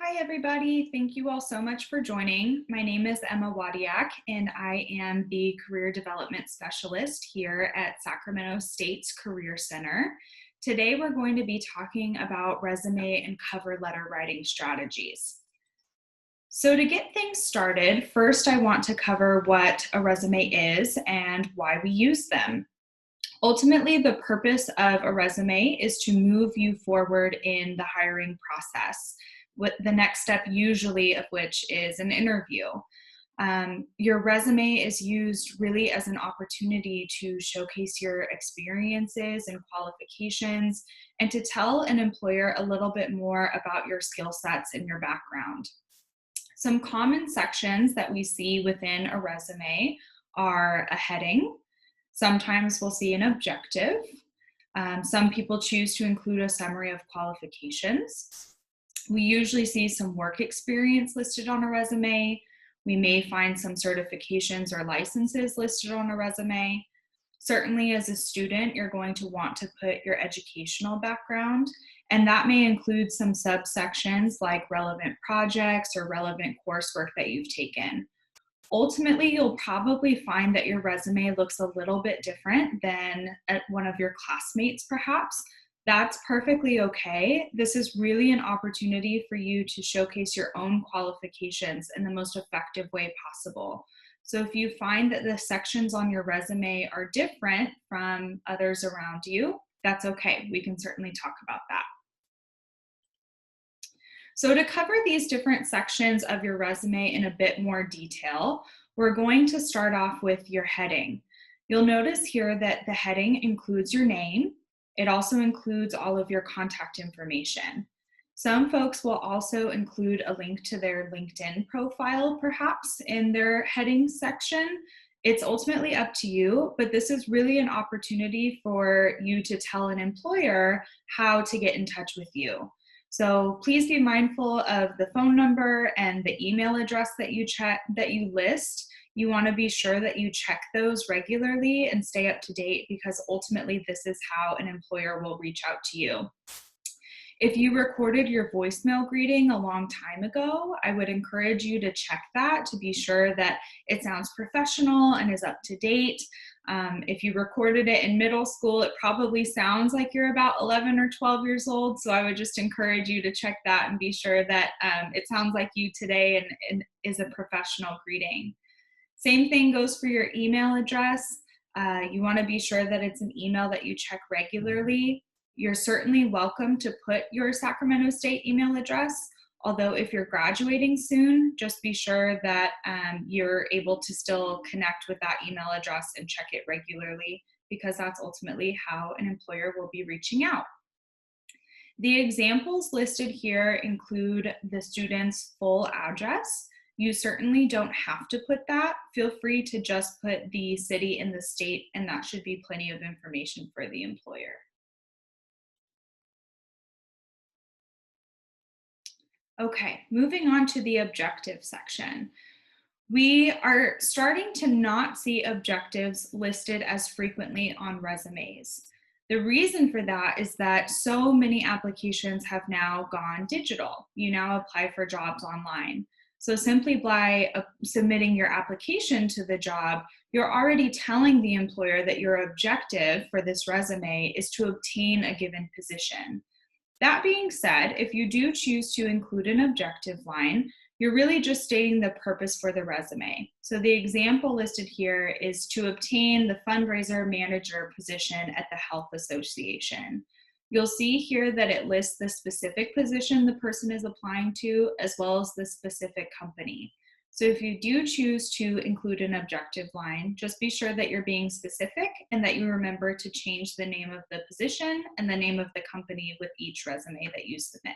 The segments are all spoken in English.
Hi, everybody. Thank you all so much for joining. My name is Emma Wadiak, and I am the Career Development Specialist here at Sacramento State's Career Center. Today, we're going to be talking about resume and cover letter writing strategies. So to get things started, first I want to cover what a resume is and why we use them. Ultimately, the purpose of a resume is to move you forward in the hiring process, with the next step usually of which is an interview. Your resume is used really as an opportunity to showcase your experiences and qualifications and to tell an employer a little bit more about your skill sets and your background. Some common sections that we see within a resume are a heading. Sometimes we'll see an objective. Some people choose to include a summary of qualifications. We usually see some work experience listed on a resume. We may find some certifications or licenses listed on a resume. Certainly as a student, you're going to want to put your educational background, and that may include some subsections like relevant projects or relevant coursework that you've taken. Ultimately, you'll probably find that your resume looks a little bit different than one of your classmates, perhaps. That's perfectly okay. This is really an opportunity for you to showcase your own qualifications in the most effective way possible. So if you find that the sections on your resume are different from others around you, that's okay. We can certainly talk about that. So to cover these different sections of your resume in a bit more detail, we're going to start off with your heading. You'll notice here that the heading includes your name. It also includes all of your contact information. Some folks will also include a link to their LinkedIn profile, perhaps, in their heading section. It's ultimately up to you, but this is really an opportunity for you to tell an employer how to get in touch with you. So please be mindful of the phone number and the email address that you list. You want to be sure that you check those regularly and stay up to date, because ultimately this is how an employer will reach out to you. If you recorded your voicemail greeting a long time ago, I would encourage you to check that to be sure that it sounds professional and is up to date. If you recorded it in middle school, it probably sounds like you're about 11 or 12 years old. So I would just encourage you to check that and be sure that it sounds like you today and is a professional greeting. Same thing goes for your email address. You want to be sure that it's an email that you check regularly. You're certainly welcome to put your Sacramento State email address, although if you're graduating soon, just be sure that you're able to still connect with that email address and check it regularly, because that's ultimately how an employer will be reaching out. The examples listed here include the student's full address. You certainly don't have to put that. Feel free to just put the city and the state, and that should be plenty of information for the employer. Okay, moving on to the objective section. We are starting to not see objectives listed as frequently on resumes. The reason for that is that so many applications have now gone digital. You now apply for jobs online. So simply by submitting your application to the job, you're already telling the employer that your objective for this resume is to obtain a given position. That being said, if you do choose to include an objective line, you're really just stating the purpose for the resume. So the example listed here is to obtain the fundraiser manager position at the health association. You'll see here that it lists the specific position the person is applying to, as well as the specific company. So if you do choose to include an objective line, just be sure that you're being specific and that you remember to change the name of the position and the name of the company with each resume that you submit.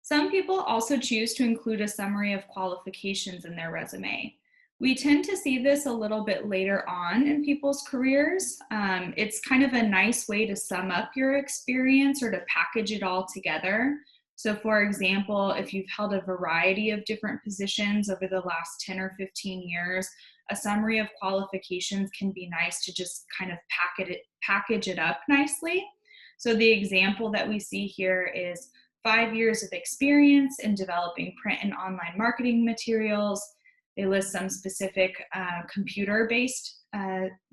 Some people also choose to include a summary of qualifications in their resume. We tend to see this a little bit later on in people's careers. It's kind of a nice way to sum up your experience or to package it all together. So for example, if you've held a variety of different positions over the last 10 or 15 years, a summary of qualifications can be nice to just kind of package it up nicely. So the example that we see here is 5 years of experience in developing print and online marketing materials. They list some specific computer-based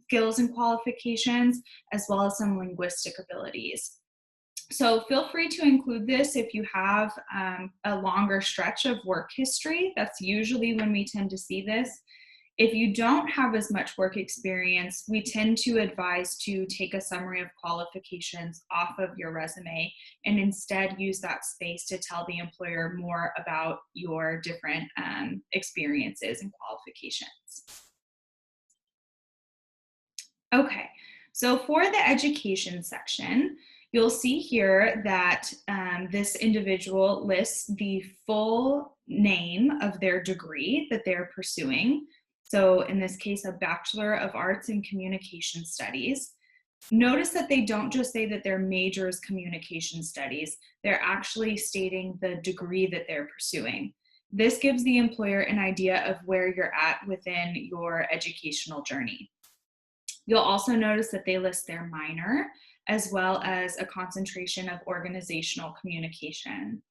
skills and qualifications, as well as some linguistic abilities. So feel free to include this if you have a longer stretch of work history. That's usually when we tend to see this. If you don't have as much work experience, we tend to advise to take a summary of qualifications off of your resume and instead use that space to tell the employer more about your different experiences and qualifications. Okay, so for the education section, you'll see here that this individual lists the full name of their degree that they're pursuing. So in this case, a Bachelor of Arts in Communication Studies. Notice that they don't just say that their major is communication studies, they're actually stating the degree that they're pursuing. This gives the employer an idea of where you're at within your educational journey. You'll also notice that they list their minor, as well as a concentration of organizational communication.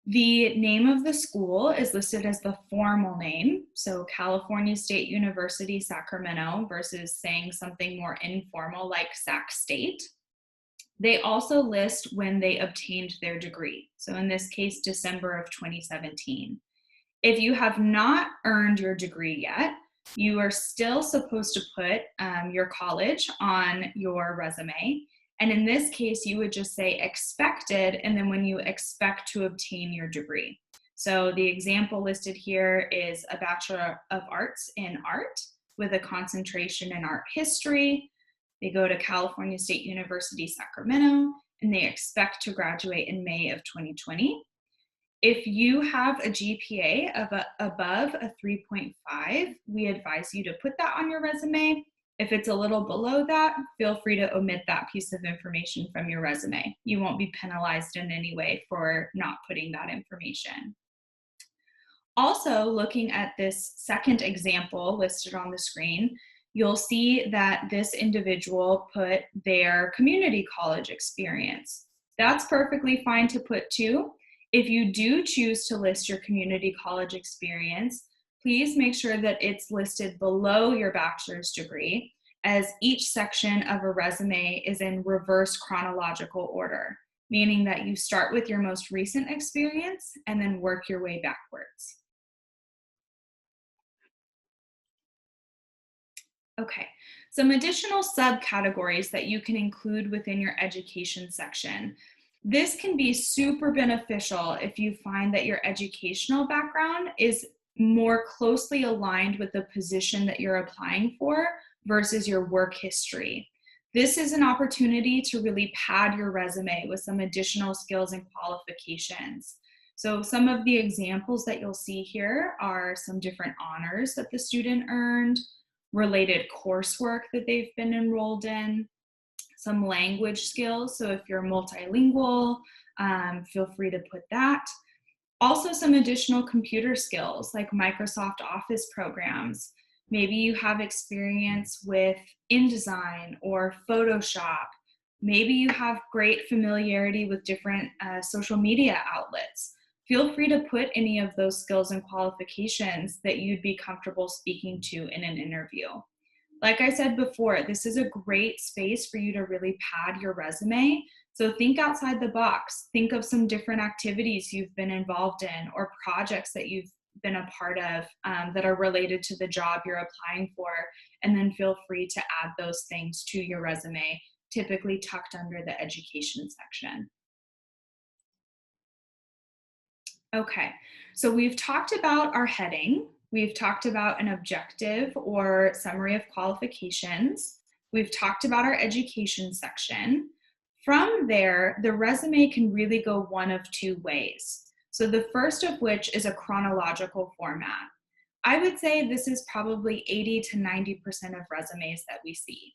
The name of the school is listed as the formal name, so California State University, Sacramento, versus saying something more informal like Sac State. They also list when they obtained their degree, so in this case, December of 2017. If you have not earned your degree yet, you are still supposed to put your college on your resume. And in this case, you would just say expected, and then when you expect to obtain your degree. So the example listed here is a Bachelor of Arts in Art with a concentration in art history. They go to California State University, Sacramento, and they expect to graduate in May of 2020. If you have a GPA of above a 3.5, we advise you to put that on your resume. If it's a little below that, feel free to omit that piece of information from your resume. You won't be penalized in any way for not putting that information. Also, looking at this second example listed on the screen, you'll see that this individual put their community college experience. That's perfectly fine to put too. If you do choose to list your community college experience, please make sure that it's listed below your bachelor's degree, as each section of a resume is in reverse chronological order, meaning that you start with your most recent experience and then work your way backwards. Okay, some additional subcategories that you can include within your education section. This can be super beneficial if you find that your educational background is more closely aligned with the position that you're applying for versus your work history. This is an opportunity to really pad your resume with some additional skills and qualifications. So some of the examples that you'll see here are some different honors that the student earned, related coursework that they've been enrolled in, some language skills. So if you're multilingual, feel free to put that. Also some additional computer skills like Microsoft Office programs. Maybe you have experience with InDesign or Photoshop. Maybe you have great familiarity with different social media outlets. Feel free to put any of those skills and qualifications that you'd be comfortable speaking to in an interview. Like I said before, this is a great space for you to really pad your resume. So think outside the box. Think of some different activities you've been involved in or projects that you've been a part of that are related to the job you're applying for, and then feel free to add those things to your resume, typically tucked under the education section. Okay, so we've talked about our heading. We've talked about an objective or summary of qualifications. We've talked about our education section. From there, the resume can really go one of two ways. So the first of which is a chronological format. I would say this is probably 80 to 90% of resumes that we see.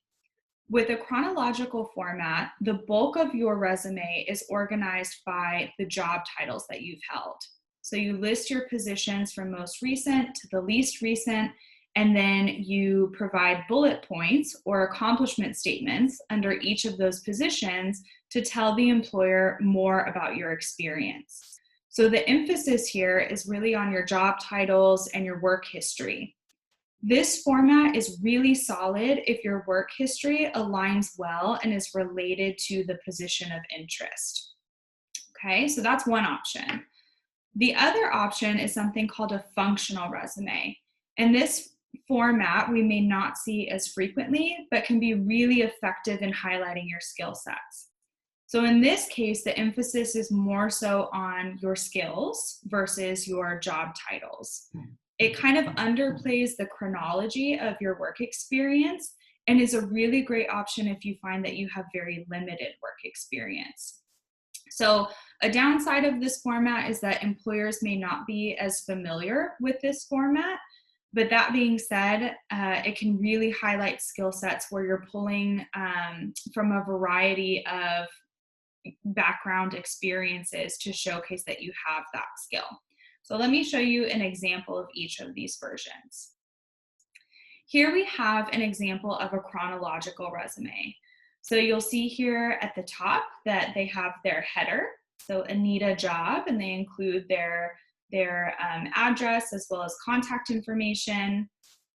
With a chronological format, the bulk of your resume is organized by the job titles that you've held. So you list your positions from most recent to the least recent, and then you provide bullet points or accomplishment statements under each of those positions to tell the employer more about your experience. So the emphasis here is really on your job titles and your work history. This format is really solid if your work history aligns well and is related to the position of interest. Okay, so that's one option. The other option is something called a functional resume. And this format we may not see as frequently, but can be really effective in highlighting your skill sets. So in this case, the emphasis is more so on your skills versus your job titles. It kind of underplays the chronology of your work experience and is a really great option if you find that you have very limited work experience. So a downside of this format is that employers may not be as familiar with this format. But that being said, it can really highlight skill sets where you're pulling from a variety of background experiences to showcase that you have that skill. So let me show you an example of each of these versions. Here we have an example of a chronological resume. So you'll see here at the top that they have their header, so Anita job, and they include their address as well as contact information.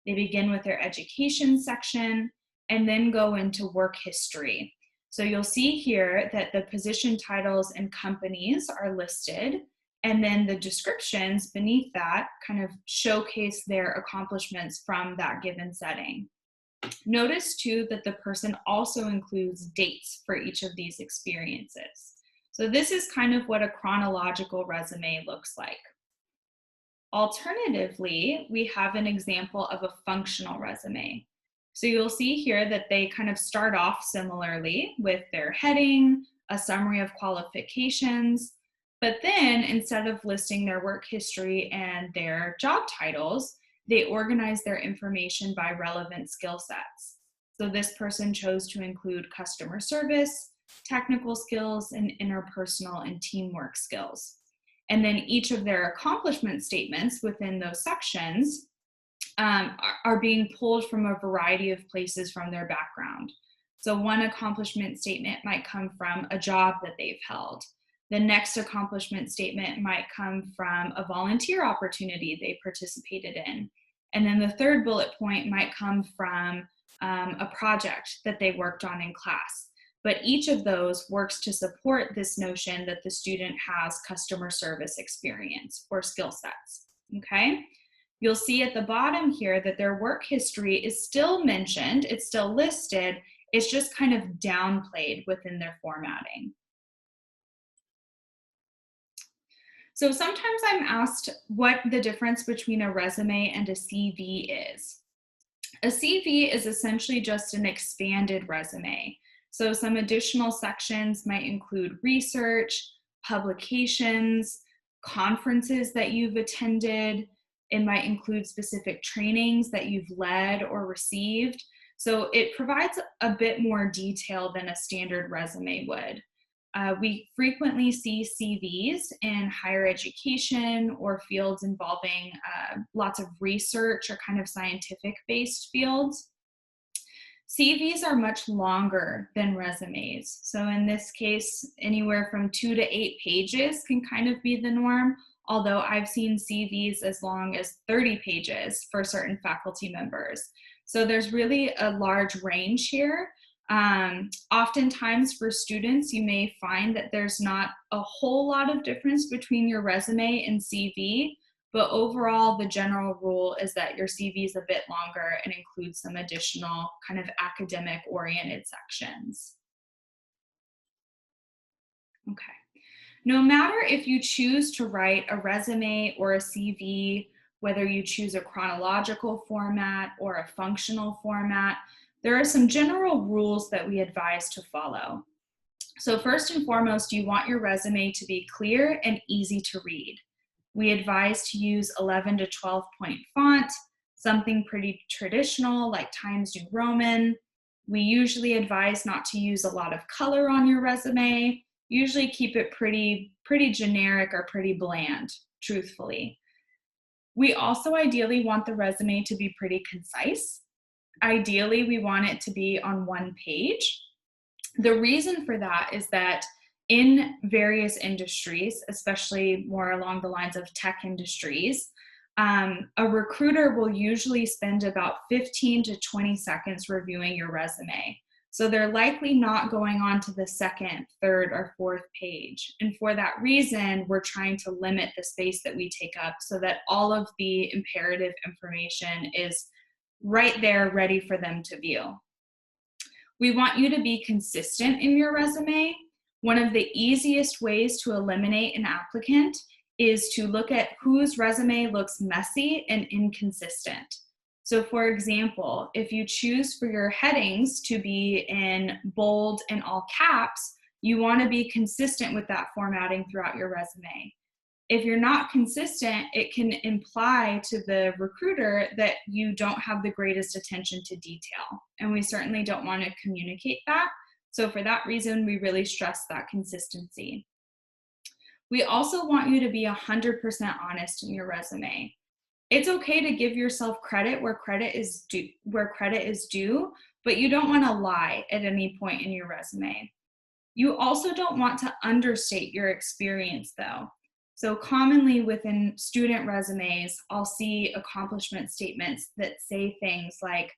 They begin with their education section and then go into work history. So you'll see here that the position titles and companies are listed, and then the descriptions beneath that kind of showcase their accomplishments from that given setting. Notice too that the person also includes dates for each of these experiences. So this is kind of what a chronological resume looks like. Alternatively, we have an example of a functional resume. So you'll see here that they kind of start off similarly with their heading, a summary of qualifications, but then instead of listing their work history and their job titles, they organize their information by relevant skill sets. So this person chose to include customer service, technical skills, and interpersonal and teamwork skills. And then each of their accomplishment statements within those sections are being pulled from a variety of places from their background. So one accomplishment statement might come from a job that they've held. The next accomplishment statement might come from a volunteer opportunity they participated in. And then the third bullet point might come from a project that they worked on in class. But each of those works to support this notion that the student has customer service experience or skill sets, okay? You'll see at the bottom here that their work history is still mentioned, it's still listed, it's just kind of downplayed within their formatting. So sometimes I'm asked what the difference between a resume and a CV is. A CV is essentially just an expanded resume. So some additional sections might include research, publications, conferences that you've attended. It might include specific trainings that you've led or received. So it provides a bit more detail than a standard resume would. We frequently see CVs in higher education or fields involving lots of research or kind of scientific-based fields. CVs are much longer than resumes. So in this case, anywhere from 2 to 8 pages can kind of be the norm, although I've seen CVs as long as 30 pages for certain faculty members. So there's really a large range here. Oftentimes for students, you may find that there's not a whole lot of difference between your resume and CV, but overall the general rule is that your CV is a bit longer and includes some additional kind of academic oriented sections. Okay. No matter if you choose to write a resume or a CV, whether you choose a chronological format or a functional format, there are some general rules that we advise to follow. So first and foremost, you want your resume to be clear and easy to read. We advise to use 11 to 12 point font, something pretty traditional like Times New Roman. We usually advise not to use a lot of color on your resume. Usually keep it pretty generic or pretty bland, truthfully. We also ideally want the resume to be pretty concise. Ideally, we want it to be on one page. The reason for that is that in various industries, especially more along the lines of tech industries, a recruiter will usually spend about 15 to 20 seconds reviewing your resume. So they're likely not going on to the second, third, or fourth page. And for that reason, we're trying to limit the space that we take up so that all of the imperative information is right there ready for them to view. We want you to be consistent in your resume. One of the easiest ways to eliminate an applicant is to look at whose resume looks messy and inconsistent. So for example, if you choose for your headings to be in bold and all caps, you want to be consistent with that formatting throughout your resume. If you're not consistent, it can imply to the recruiter that you don't have the greatest attention to detail. And we certainly don't want to communicate that. So for that reason, we really stress that consistency. We also want you to be 100% honest in your resume. It's okay to give yourself credit where credit is due, but you don't want to lie at any point in your resume. You also don't want to understate your experience though. So commonly within student resumes, I'll see accomplishment statements that say things like,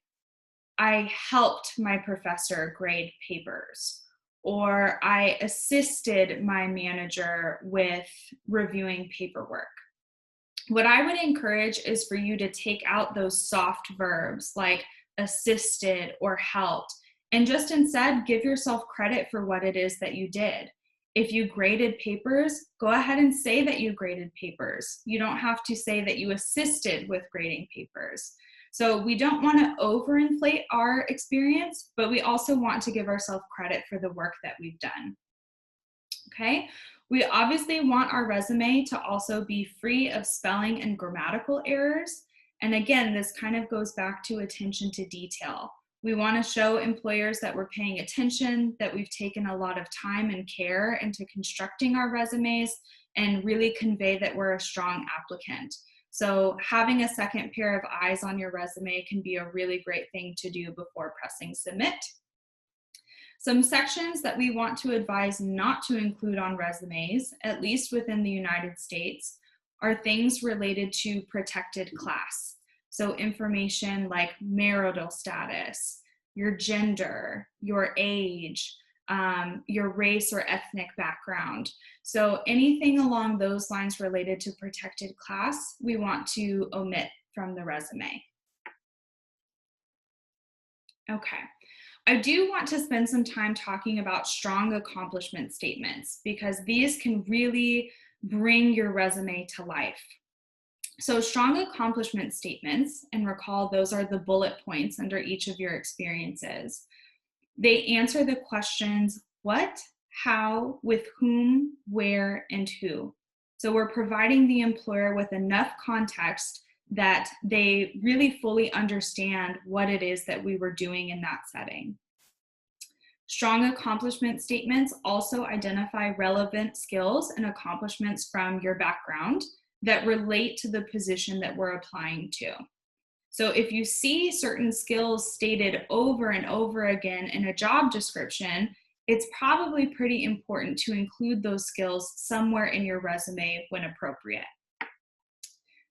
I helped my professor grade papers, or I assisted my manager with reviewing paperwork. What I would encourage is for you to take out those soft verbs like assisted or helped, and just instead give yourself credit for what it is that you did. If you graded papers, go ahead and say that you graded papers. You don't have to say that you assisted with grading papers. So we don't want to overinflate our experience, but we also want to give ourselves credit for the work that we've done. Okay? We obviously want our resume to also be free of spelling and grammatical errors. And again, this kind of goes back to attention to detail. We want to show employers that we're paying attention, that we've taken a lot of time and care into constructing our resumes, and really convey that we're a strong applicant. So having a second pair of eyes on your resume can be a really great thing to do before pressing submit. Some sections that we want to advise not to include on resumes, at least within the United States, are things related to protected class. So information like marital status, your gender, your age, your race or ethnic background. So anything along those lines related to protected class, we want to omit from the resume. Okay. I do want to spend some time talking about strong accomplishment statements because these can really bring your resume to life. So strong accomplishment statements, and recall those are the bullet points under each of your experiences. They answer the questions what, how, with whom, where, and who. So we're providing the employer with enough context that they really fully understand what it is that we were doing in that setting. Strong accomplishment statements also identify relevant skills and accomplishments from your background that relate to the position that we're applying to. So if you see certain skills stated over and over again in a job description, it's probably pretty important to include those skills somewhere in your resume when appropriate.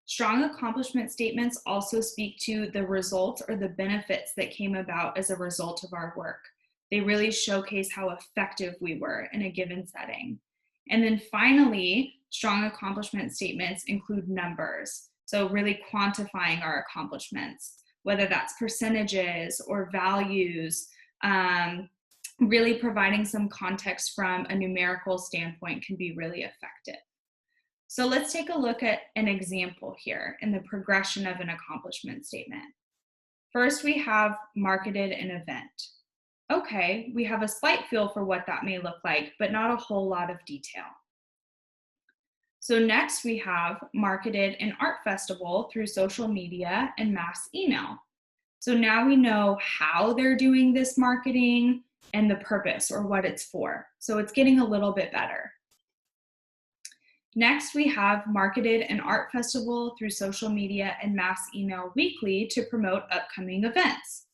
Strong accomplishment statements also speak to the results or the benefits that came about as a result of our work. They really showcase how effective we were in a given setting. And then finally, strong accomplishment statements include numbers. So really quantifying our accomplishments, whether that's percentages or values, really providing some context from a numerical standpoint can be really effective. So let's take a look at an example here in the progression of an accomplishment statement. First, we have marketed an event. Okay, we have a slight feel for what that may look like, but not a whole lot of detail. So next we have marketed an art festival through social media and mass email. So now we know how they're doing this marketing and the purpose or what it's for. So it's getting a little bit better. Next, we have marketed an art festival through social media and mass email weekly to promote upcoming events.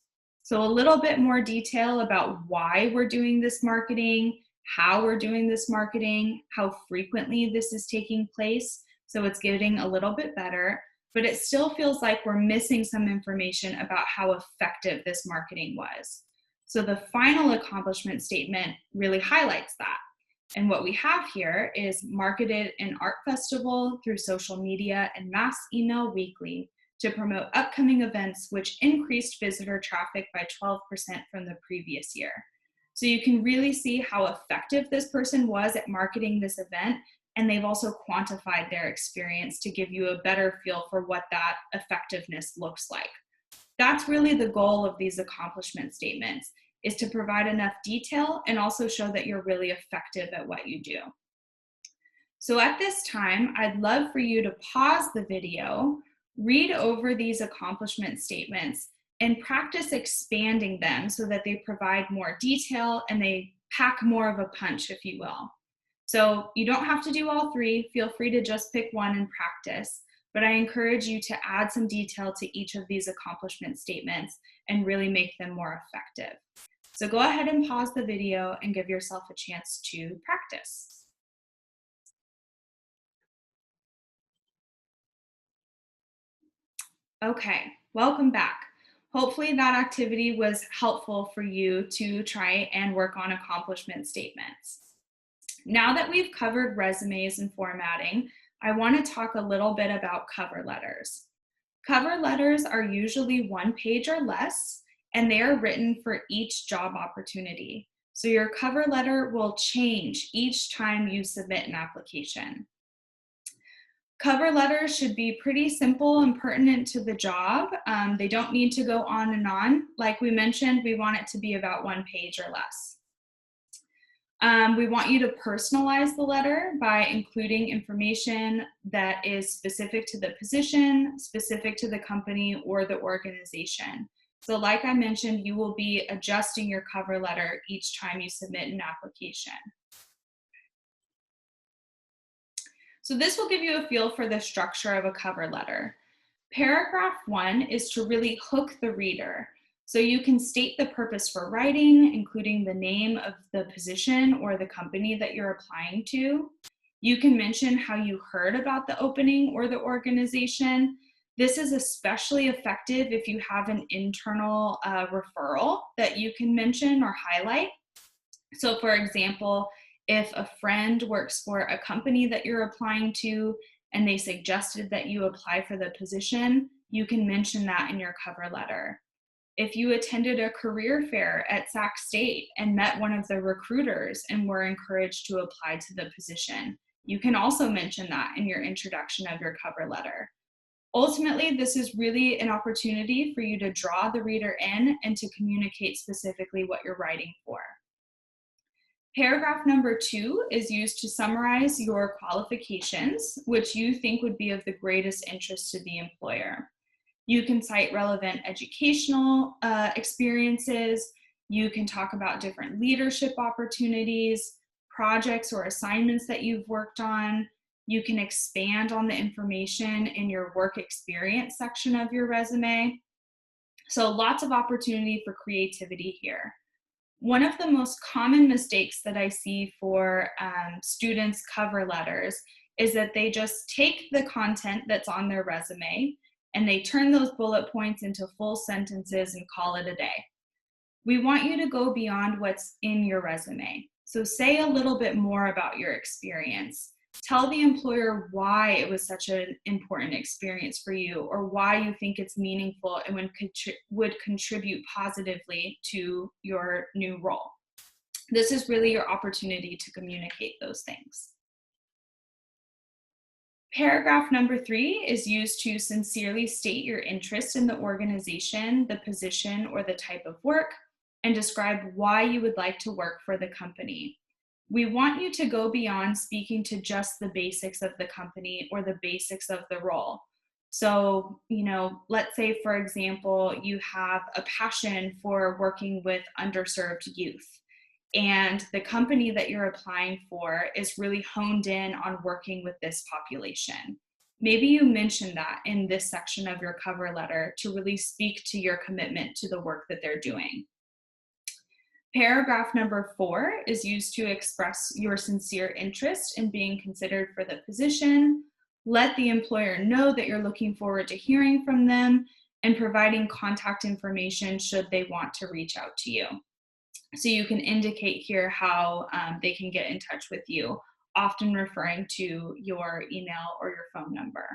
So a little bit more detail about why we're doing this marketing, how we're doing this marketing, how frequently this is taking place. So it's getting a little bit better, but it still feels like we're missing some information about how effective this marketing was. So the final accomplishment statement really highlights that. And what we have here is marketed an art festival through social media and mass email weekly to promote upcoming events, which increased visitor traffic by 12% from the previous year. So you can really see how effective this person was at marketing this event, and they've also quantified their experience to give you a better feel for what that effectiveness looks like. That's really the goal of these accomplishment statements, is to provide enough detail and also show that you're really effective at what you do. So at this time, I'd love for you to pause the video, read over these accomplishment statements, and practice expanding them so that they provide more detail and they pack more of a punch, if you will. So you don't have to do all three. Feel free to just pick one and practice, but I encourage you to add some detail to each of these accomplishment statements and really make them more effective. So go ahead and pause the video and give yourself a chance to practice. Okay, welcome back. Hopefully that activity was helpful for you to try and work on accomplishment statements. Now that we've covered resumes and formatting, I want to talk a little bit about cover letters. Cover letters are usually 1 page or less, and they are written for each job opportunity. So your cover letter will change each time you submit an application. Cover letters should be pretty simple and pertinent to the job. They don't need to go on and on. Like we mentioned, we want it to be about 1 page or less. We want you to personalize the letter by including information that is specific to the position, specific to the company or the organization. So like I mentioned, you will be adjusting your cover letter each time you submit an application. So this will give you a feel for the structure of a cover letter. Paragraph 1 is to really hook the reader. So you can state the purpose for writing, including the name of the position or the company that you're applying to. You can mention how you heard about the opening or the organization. This is especially effective if you have an internal referral that you can mention or highlight. So for example, if a friend works for a company that you're applying to and they suggested that you apply for the position, you can mention that in your cover letter. If you attended a career fair at Sac State and met one of the recruiters and were encouraged to apply to the position, you can also mention that in your introduction of your cover letter. Ultimately, this is really an opportunity for you to draw the reader in and to communicate specifically what you're writing for. Paragraph number 2 is used to summarize your qualifications, which you think would be of the greatest interest to the employer. You can cite relevant educational experiences. You can talk about different leadership opportunities, projects or assignments that you've worked on. You can expand on the information in your work experience section of your resume. So lots of opportunity for creativity here. One of the most common mistakes that I see for students' cover letters is that they just take the content that's on their resume and they turn those bullet points into full sentences and call it a day. We want you to go beyond what's in your resume. So say a little bit more about your experience. Tell the employer why it was such an important experience for you, or why you think it's meaningful and would contribute positively to your new role. This is really your opportunity to communicate those things. Paragraph number 3 is used to sincerely state your interest in the organization, the position, or the type of work, and describe why you would like to work for the company. We want you to go beyond speaking to just the basics of the company or the basics of the role. So, let's say, for example, you have a passion for working with underserved youth. and the company that you're applying for is really honed in on working with this population. Maybe you mention that in this section of your cover letter to really speak to your commitment to the work that they're doing. Paragraph number 4 is used to express your sincere interest in being considered for the position. Let the employer know that you're looking forward to hearing from them and providing contact information should they want to reach out to you. So you can indicate here how they can get in touch with you, often referring to your email or your phone number.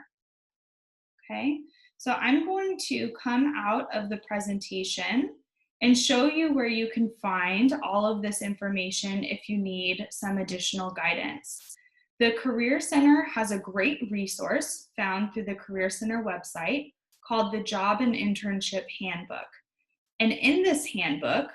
Okay, so I'm going to come out of the presentation and show you where you can find all of this information if you need some additional guidance. The Career Center has a great resource found through the Career Center website called the Job and Internship Handbook. And in this handbook,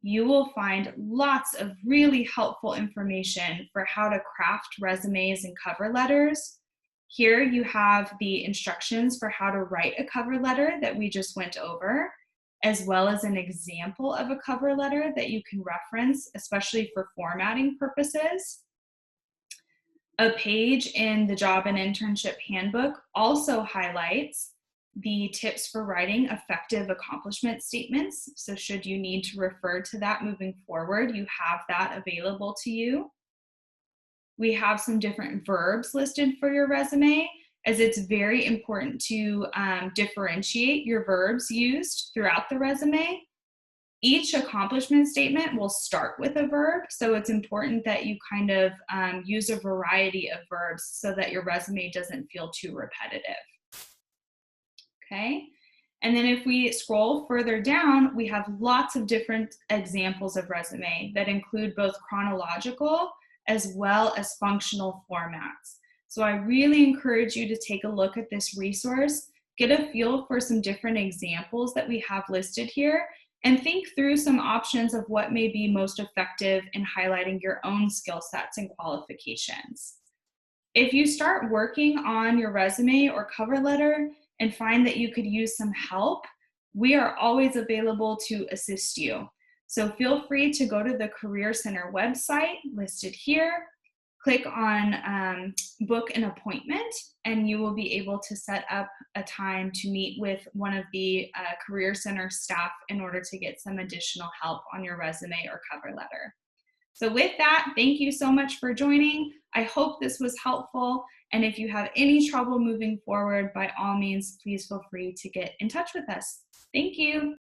you will find lots of really helpful information for how to craft resumes and cover letters. Here you have the instructions for how to write a cover letter that we just went over, as well as an example of a cover letter that you can reference, especially for formatting purposes. A page in the Job and Internship Handbook also highlights the tips for writing effective accomplishment statements. So should you need to refer to that moving forward, you have that available to you. We have some different verbs listed for your resume, as it's very important to differentiate your verbs used throughout the resume. Each accomplishment statement will start with a verb, so it's important that you kind of use a variety of verbs so that your resume doesn't feel too repetitive. Okay, and then if we scroll further down, we have lots of different examples of resume that include both chronological as well as functional formats. So I really encourage you to take a look at this resource, get a feel for some different examples that we have listed here, and think through some options of what may be most effective in highlighting your own skill sets and qualifications. If you start working on your resume or cover letter and find that you could use some help, we are always available to assist you. So feel free to go to the Career Center website listed here, click on book an appointment, and you will be able to set up a time to meet with one of the Career Center staff in order to get some additional help on your resume or cover letter. So with that, thank you so much for joining. I hope this was helpful. And if you have any trouble moving forward, by all means, please feel free to get in touch with us. Thank you.